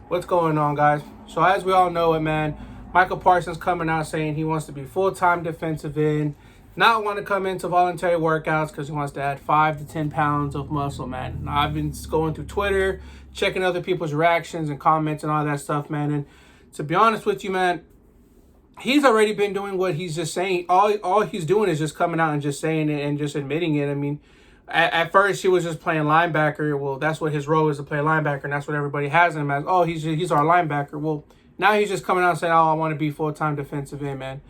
What's going on, guys? So as we all know it, man, Michael Parsons coming out saying he wants to be full-time defensive end, not want to come into voluntary workouts because he wants to add 5 to 10 pounds of muscle, man. Now, I've been going through Twitter, checking other people's reactions and comments and all that stuff, man. And to be honest with you, man, he's already been doing what he's just saying. All he's doing is just coming out and just saying it and just admitting it. I mean, at first he was just playing linebacker. Well, that's what his role is, to play linebacker, and that's what everybody has him as. Oh, he's our linebacker. Well, now he's just coming out and saying, "Oh, I want to be full-time defensive end, man,"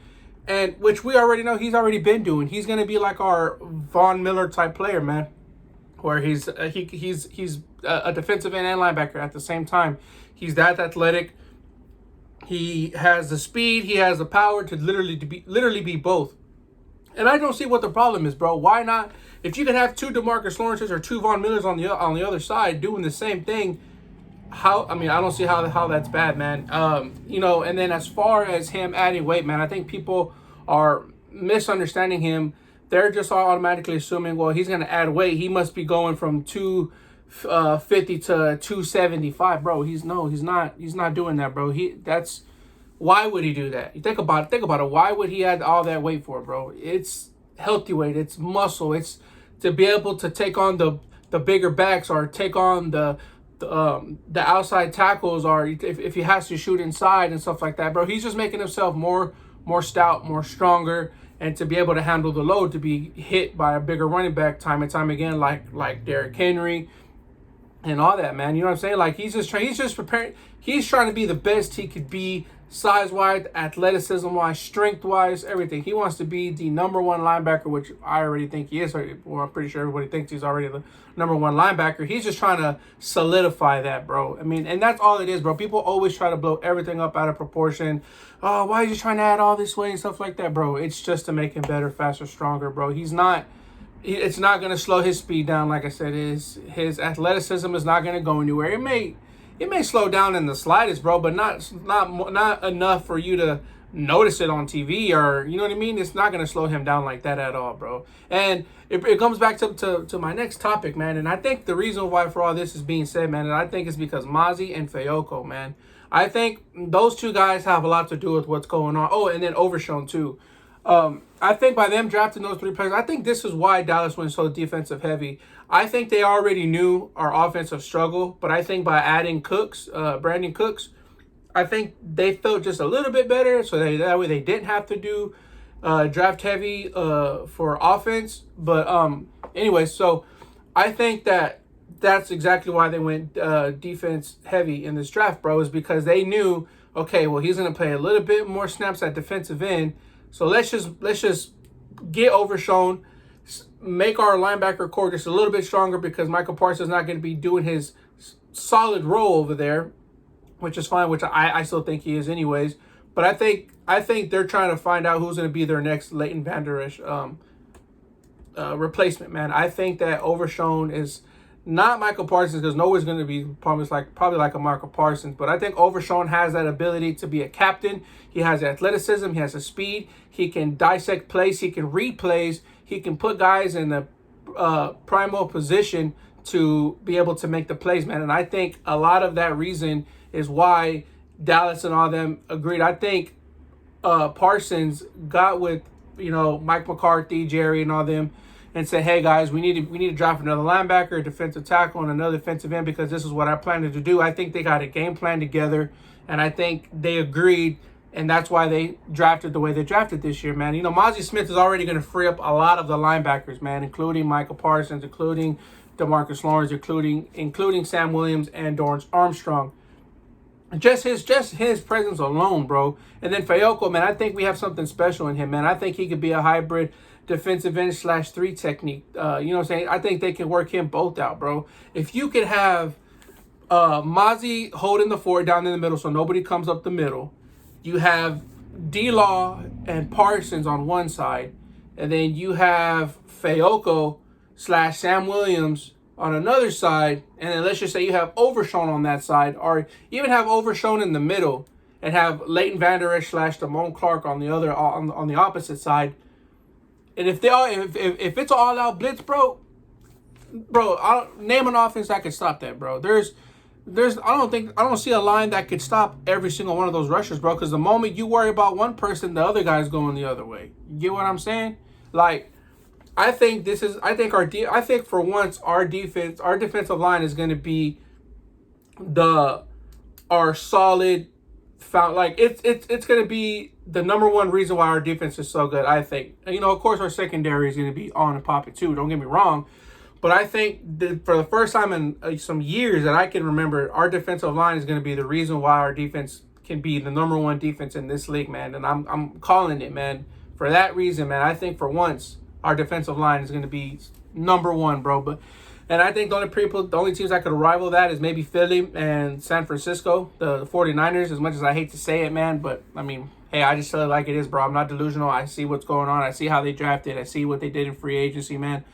and which we already know he's already been doing. He's gonna be like our Von Miller type player, man, where he's a defensive end and linebacker at the same time. He's that athletic. He has the speed. He has the power to literally be both. And I don't see what the problem is, bro. Why not? If you can have two DeMarcus Lawrences or two Von Millers on the other side doing the same thing, I don't see how that's bad, man. And then as far as him adding weight, man, I think people are misunderstanding him. They're just all automatically assuming, well, he's gonna add weight. He must be going from 250 to 275, bro. He's not. He's not doing that, bro. Why would he do that? You think about it. Why would he add all that weight for, bro? It's healthy weight. It's muscle. It's to be able to take on the bigger backs or take on the outside tackles, or if he has to shoot inside and stuff like that, bro. He's just making himself more stout, more stronger, and to be able to handle the load, to be hit by a bigger running back time and time again, like Derrick Henry and all that, man. You know what I'm saying? Like he's just preparing. He's trying to be the best he could be, size-wise, athleticism-wise, strength-wise, everything. He wants to be the number one linebacker, which I already think he is. Well, I'm pretty sure everybody thinks he's already the number one linebacker. He's just trying to solidify that, bro. I mean, and that's all it is, bro. People always try to blow everything up out of proportion. Oh, why are you trying to add all this weight and stuff like that, bro? It's just to make him better, faster, stronger, bro. It's not going to slow his speed down. Like I said, his athleticism is not going to go anywhere. It may slow down in the slightest, bro, but not enough for you to notice it on TV, or you know what I mean. It's not going to slow him down like that at all, bro. And it comes back to my next topic, man. And I think the reason why for all this is being said, man, and I think it's because Mozzie and Fayoko, man. I think those two guys have a lot to do with what's going on. Oh, and then Overshown too. I think by them drafting those three players, I think this is why Dallas went so defensive heavy. I think they already knew our offensive struggle, but I think by adding Brandon Cooks, I think they felt just a little bit better, so that way they didn't have to do draft heavy for offense. But anyway, so I think that's exactly why they went defense heavy in this draft, bro, is because they knew, okay, well, he's going to play a little bit more snaps at defensive end. So let's just get Overshown, make our linebacker core just a little bit stronger, because Michael Parsons is not going to be doing his solid role over there, which is fine, which I still think he is anyways. But I think they're trying to find out who's going to be their next Leighton Vander Esch replacement, man. I think that Overshown is not Michael Parsons, because no one's going to be probably like a Michael Parsons. But I think Overshown has that ability to be a captain. He has athleticism. He has the speed. He can dissect plays. He can read plays. He can put guys in the primal position to be able to make the plays, man. And I think a lot of that reason is why Dallas and all them agreed. I think Parsons got with Mike McCarthy, Jerry, and all them, and said, hey guys, we need to draft another linebacker, a defensive tackle, and another defensive end, because this is what I planned to do. I think they got a game plan together, and I think they agreed, and that's why they drafted the way they drafted this year, man. Mozzie Smith is already going to free up a lot of the linebackers, man, including Michael Parsons, including DeMarcus Lawrence, including Sam Williams and Dorrance Armstrong. Just his presence alone, bro. And then Fayoko, man, I think we have something special in him, man. I think he could be a hybrid defensive end /3 technique. You know what I'm saying? I think they can work him both out, bro. If you could have Mozzie holding the fort down in the middle so nobody comes up the middle, you have D-Law and Parsons on one side, and then you have Fayoko /Sam Williams on another side, and then let's just say you have Overshown on that side, or even have Overshown in the middle, and have Leighton Vander Esch /Damone Clark on the other on the opposite side. And if it's all out blitz, bro, I'll name an offense that can stop that, bro. I don't see a line that could stop every single one of those rushers, bro. Because the moment you worry about one person, the other guy's going the other way. You get what I'm saying? Like, I think for once our defensive line is going to be our solid. Like it's going to be the number one reason why our defense is so good. I think, of course, our secondary is going to be on and popping too. Don't get me wrong. But I think that for the first time in some years that I can remember, our defensive line is going to be the reason why our defense can be the number one defense in this league, man. And I'm calling it, man. For that reason, man, I think for once our defensive line is going to be number one, bro. And I think the only teams that could rival that is maybe Philly and San Francisco, the 49ers, as much as I hate to say it, man. But, I mean, hey, I just tell it like it is, bro. I'm not delusional. I see what's going on. I see how they drafted. I see what they did in free agency, man.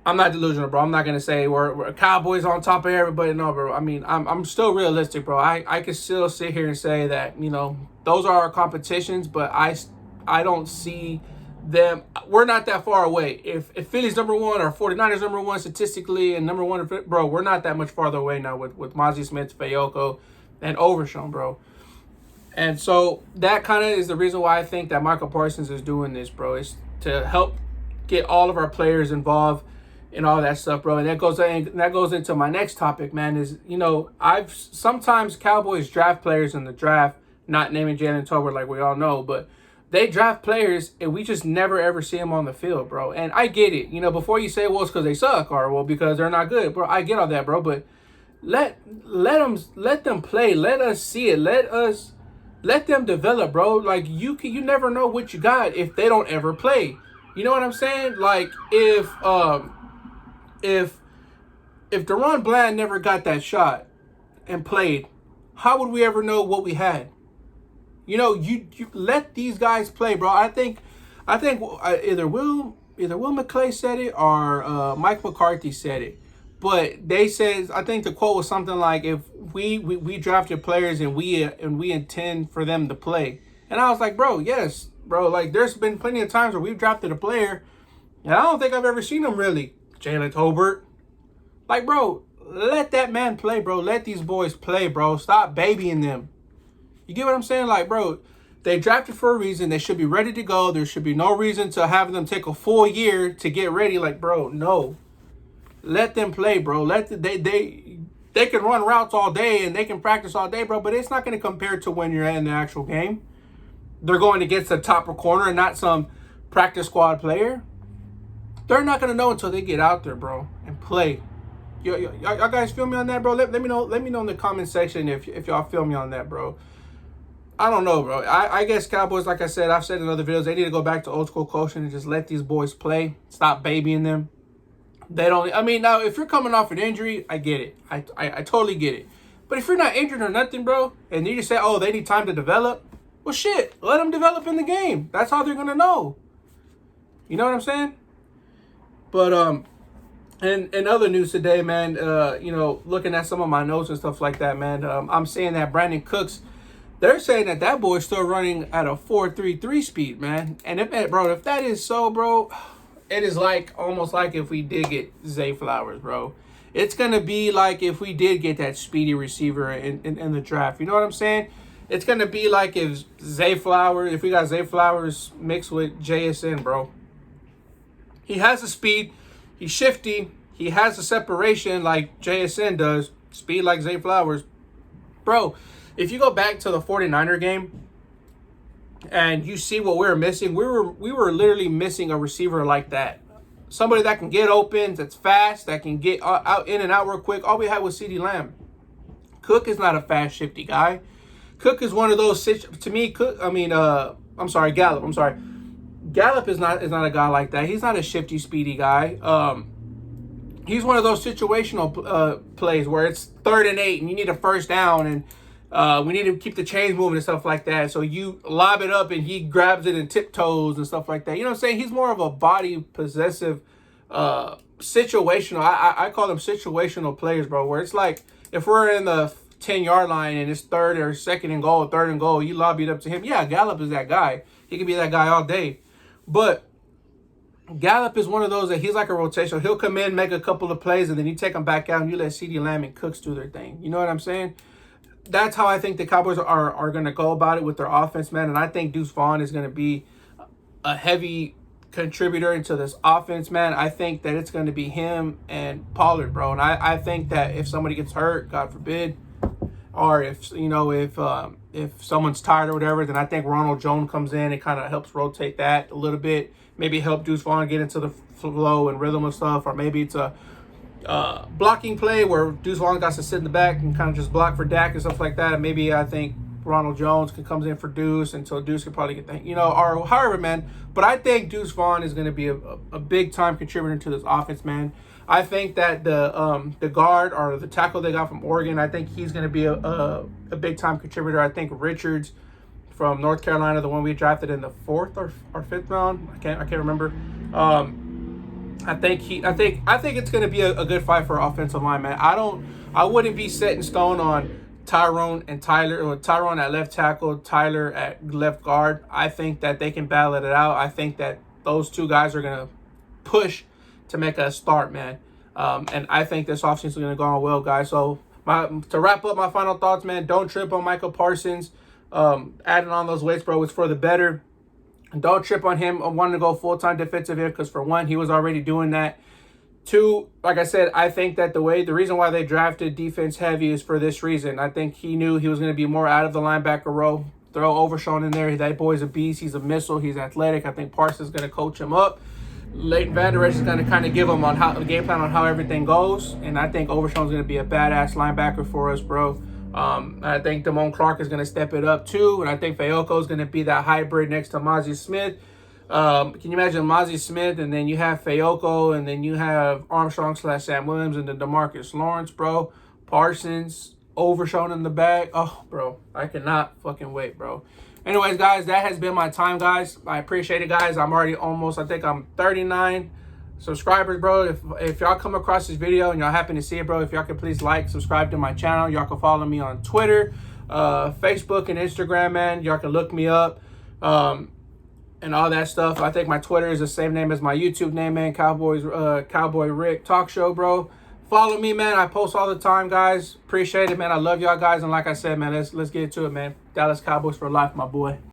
I'm not delusional, bro. I'm not going to say we're Cowboys on top of everybody. No, bro. I mean, I'm still realistic, bro. I can still sit here and say that, those are our competitions, but I don't see them. We're not that far away. If Philly's number one or 49ers number one statistically and number one, bro, we're not that much farther away now with Mozzie Smith, Fayoko, and Overshown, bro. And so that kind of is the reason why I think that Micah Parsons is doing this, bro. Is to help get all of our players involved and all that stuff, bro. And that goes into my next topic, man, is, I've sometimes Cowboys draft players in the draft, not naming Jalen Tolbert like we all know, but they draft players and we just never ever see them on the field, bro. And I get it. Before you say, well, it's because they suck or, well, because they're not good, bro. I get all that, bro. But let them play. Let us see it. Let them develop, bro. Like, you never know what you got if they don't ever play. You know what I'm saying? Like, if Deron Bland never got that shot and played, how would we ever know what we had? You let these guys play, bro. I think either Will McClay said it or Mike McCarthy said it. But they said, I think the quote was something like, if we drafted players and we intend for them to play. And I was like, bro, yes, bro. Like, there's been plenty of times where we've drafted a player and I don't think I've ever seen him really. Jalen Tolbert. Like, bro, let that man play, bro. Let these boys play, bro. Stop babying them. You get what I'm saying? Like, bro, they drafted for a reason. They should be ready to go. There should be no reason to have them take a full year to get ready. Like, bro, no. Let them play, bro. They can run routes all day and they can practice all day, bro, but it's not going to compare to when you're in the actual game. They're going against a top corner and not some practice squad player. They're not going to know until they get out there, bro, and play. Y'all guys feel me on that, bro? Let me know in the comment section if y'all feel me on that, bro. I don't know, bro. I guess Cowboys, like I said, I've said in other videos, they need to go back to old school coaching and just let these boys play. Stop babying them. Now, if you're coming off an injury, I get it. I totally get it. But if you're not injured or nothing, bro, and you just say, oh, they need time to develop, well, shit, let them develop in the game. That's how they're going to know. You know what I'm saying? But, and in other news today, man, looking at some of my notes and stuff like that, man, I'm seeing that Brandon Cooks, they're saying that boy's still running at a 4.33 speed, man. And if that is so, bro, it is almost like if we did get Zay Flowers, bro. It's going to be like if we did get that speedy receiver in the draft. You know what I'm saying? It's going to be like if we got Zay Flowers mixed with JSN, bro. He has the speed. He's shifty. He has the separation like JSN does. Speed like Zay Flowers. Bro, if you go back to the 49er game and you see what we were missing, we were literally missing a receiver like that. Somebody that can get open, that's fast, that can get out in and out real quick. All we had was CeeDee Lamb. Cook is not a fast, shifty guy. Cook is one of those, to me, Gallup. Gallup is not a guy like that. He's not a shifty, speedy guy. He's one of those situational plays where it's 3rd and 8 and you need a first down and we need to keep the chains moving and stuff like that. So you lob it up and he grabs it and tiptoes and stuff like that. You know what I'm saying? He's more of a body possessive, situational. I call them situational players, bro, where it's like if we're in the 10-yard line and it's 3rd or 2nd and goal, 3rd and goal, you lob it up to him. Yeah, Gallup is that guy. He can be that guy all day. But Gallup is one of those that he's like a rotation. He'll come in, make a couple of plays, and then you take him back out and you let CeeDee Lamb and Cooks do their thing. You know what I'm saying? That's how I think the Cowboys are going to go about it with their offense, man. And I think Deuce Vaughn is going to be a heavy contributor into this offense, man. I think that it's going to be him and Pollard, bro. And I think that if somebody gets hurt, God forbid, or if, you know, if someone's tired or whatever, then I think Ronald Jones comes in and kind of helps rotate that a little bit. Maybe help Deuce Vaughn get into the flow and rhythm of stuff, or maybe it's a blocking play where Deuce Vaughn got to sit in the back and kind of just block for Dak and stuff like that. And maybe I think Ronald Jones comes in for Deuce until Deuce can probably get the, you know, or however, man. But I think Deuce Vaughn is going to be a big time contributor to this offense, man. I think that the guard or the tackle they got from Oregon, I think he's going to be a big time contributor. I think Richards from North Carolina, the one we drafted in the 4th or 5th round, I can't remember. I think it's going to be a good fight for offensive line, man. I wouldn't be set in stone on Tyrone and Tyler, or Tyrone at left tackle, Tyler at left guard. I think that they can battle it out. I think that those two guys are going to push to make a start, man. And I think this offseason is going to go on well, guys. So to wrap up my final thoughts, man, don't trip on Micah Parsons. Adding on those weights, bro, it's for the better. And don't trip on him wanting to go full-time defensive end, because for one, he was already doing that. Two, like I said, I think that the reason why they drafted defense heavy is for this reason. I think he knew he was going to be more out of the linebacker row. Throw Overshown in there. That boy's a beast. He's a missile. He's athletic. I think Parsons is going to coach him up. Leighton Vander Esch is going to kind of give him on how the game plan on how everything goes. And I think Overshown is going to be a badass linebacker for us, bro. I think Damone Clark is going to step it up too. And I think Fayoko is going to be that hybrid next to Mozzie Smith. Can you imagine Mozzie Smith, and then you have Fayoko, and then you have Armstrong/Sam Williams, and then DeMarcus Lawrence, bro. Parsons, Overshown in the back. Oh, bro, I cannot fucking wait, bro. Anyways, guys, that has been my time, guys. I appreciate it, guys. I'm already almost, I think I'm 39 subscribers, bro. If y'all come across this video and y'all happen to see it, bro, if y'all could please like, subscribe to my channel. Y'all can follow me on Twitter, Facebook, and Instagram, man. Y'all can look me up. And all that stuff. I think my Twitter is the same name as my YouTube name, man. Cowboy Rick Talk Show, bro. Follow me, man. I post all the time, guys. Appreciate it, man. I love y'all guys. And like I said, man, let's get to it, man. Dallas Cowboys for life, my boy.